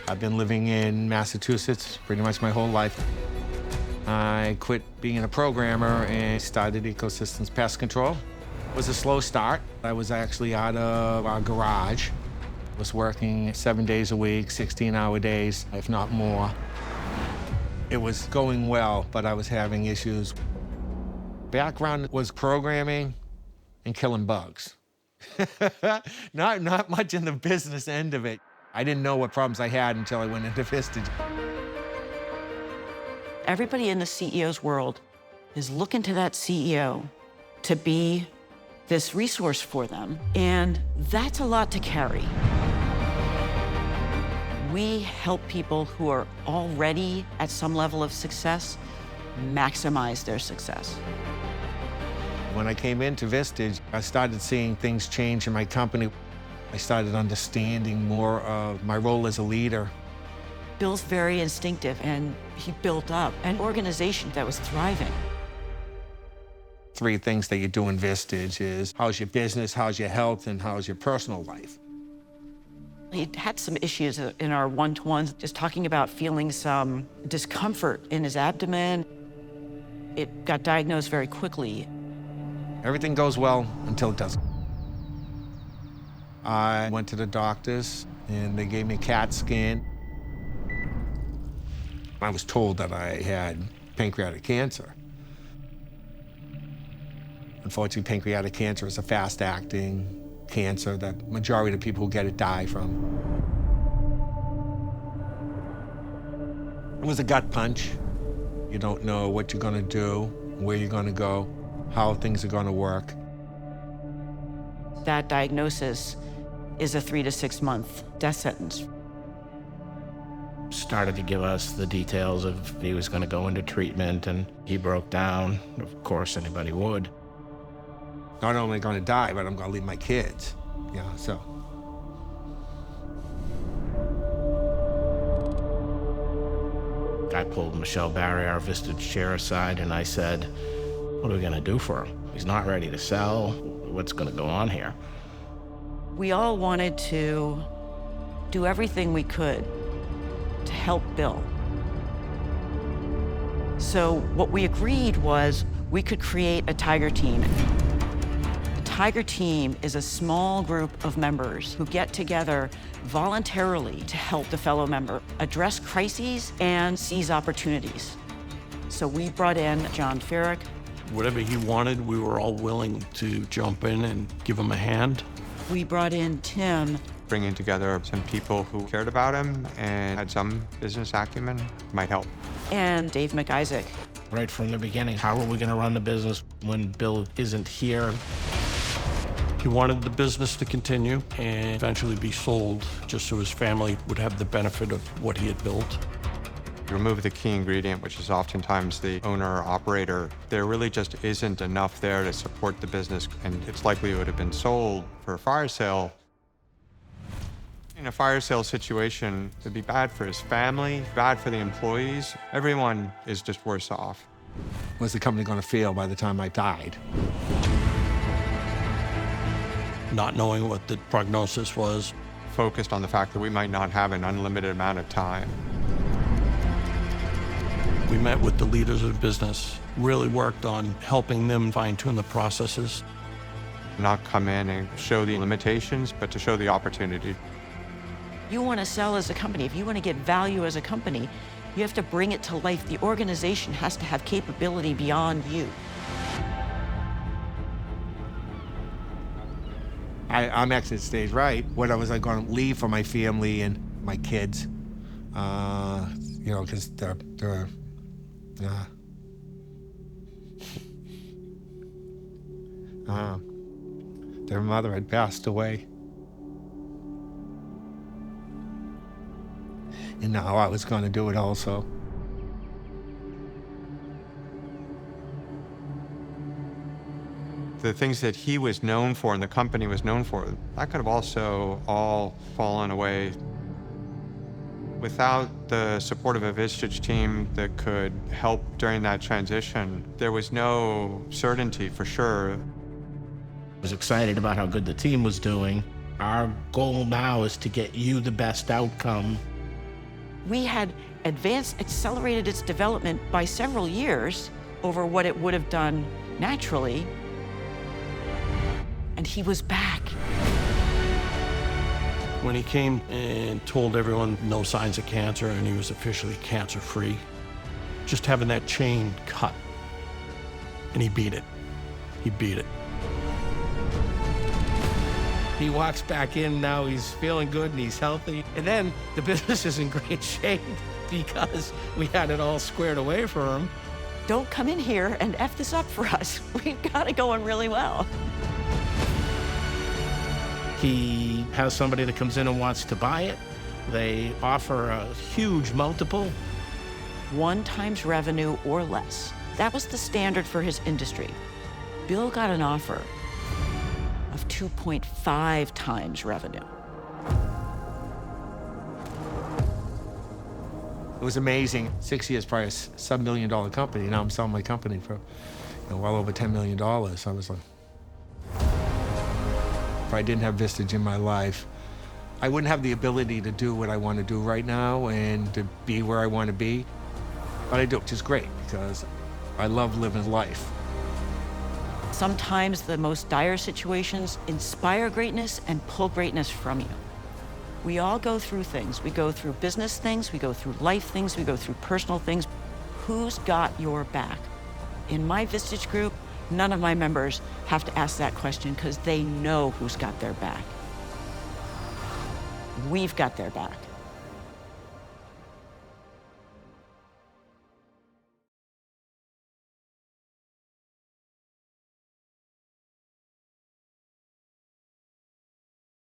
I've been living in Massachusetts pretty much my whole life. I quit being a programmer and started ECO Systems Pest Control. It was a slow start. I was actually out of our garage. I was working 7 days a week, 16-hour days, if not more. It was going well, but I was having issues. Background was programming and killing bugs. Not much in the business end of it. I didn't know what problems I had until I went into Vistage. Everybody in the CEO's world is looking to that CEO to be this resource for them, and that's a lot to carry. We help people who are already at some level of success maximize their success. When I came into Vistage, I started seeing things change in my company. I started understanding more of my role as a leader. Bill's very instinctive, and he built up an organization that was thriving. 3 things that you do in Vistage is how's your business, how's your health, and how's your personal life. He had some issues in our one-to-ones, just talking about feeling some discomfort in his abdomen. It got diagnosed very quickly. Everything goes well until it doesn't. I went to the doctors, and they gave me a CAT scan. I was told that I had pancreatic cancer. Unfortunately, pancreatic cancer is a fast-acting cancer that majority of the people who get it die from. It was a gut punch. You don't know what you're going to do, where you're going to go, how things are going to work. That diagnosis is a 3 to 6 month death sentence. Started to give us the details of he was going to go into treatment, and he broke down. Of course, anybody would. Not only going to die, but I'm going to leave my kids. Yeah, so. I pulled Michelle Barry, our Vistage chair, aside, and I said, what are we going to do for him? He's not ready to sell. What's going to go on here? We all wanted to do everything we could to help Bill. So what we agreed was we could create a Tiger Team. A Tiger Team is a small group of members who get together voluntarily to help the fellow member address crises and seize opportunities. So we brought in John Farrick. Whatever he wanted, we were all willing to jump in and give him a hand. We brought in Tim. Bringing together some people who cared about him and had some business acumen might help. And Dave McIsaac. Right from the beginning, how are we going to run the business when Bill isn't here? He wanted the business to continue and eventually be sold, just so his family would have the benefit of what he had built. Remove the key ingredient, which is oftentimes the owner or operator. There really just isn't enough there to support the business, and it's likely it would have been sold for a fire sale. In a fire sale situation, it'd be bad for his family, bad for the employees. Everyone is just worse off. Was the company going to fail by the time I died? Not knowing what the prognosis was. Focused on the fact that we might not have an unlimited amount of time. We met with the leaders of the business, really worked on helping them fine-tune the processes. Not come in and show the limitations, but to show the opportunity. You want to sell as a company, if you want to get value as a company, you have to bring it to life. The organization has to have capability beyond you. I'm exiting stage right. What was I going to leave for my family and my kids? You know, because their mother had passed away. And now I was going to do it also. The things that he was known for and the company was known for, that could have also all fallen away. Without the support of a Vistage team that could help during that transition, there was no certainty for sure. I was excited about how good the team was doing. Our goal now is to get you the best outcome We had accelerated its development by several years over what it would have done naturally. And he was back. When he came and told everyone no signs of cancer and he was officially cancer-free, just having that chain cut, and he beat it. He beat it. He walks back in now, he's feeling good and he's healthy. And then the business is in great shape because we had it all squared away for him. Don't come in here and F this up for us. We've got it going really well. He has somebody that comes in and wants to buy it. They offer a huge multiple. 1x revenue or less. That was the standard for his industry. Bill got an offer of 2.5x revenue. It was amazing. 6 years prior, $7 million company. Now I'm selling my company for well over $10 million. I was like, if I didn't have Vistage in my life, I wouldn't have the ability to do what I want to do right now and to be where I want to be. But I do, which is great because I love living life. Sometimes the most dire situations inspire greatness and pull greatness from you. We all go through things. We go through business things, we go through life things, we go through personal things. Who's got your back? In my Vistage group, none of my members have to ask that question because they know who's got their back. We've got their back.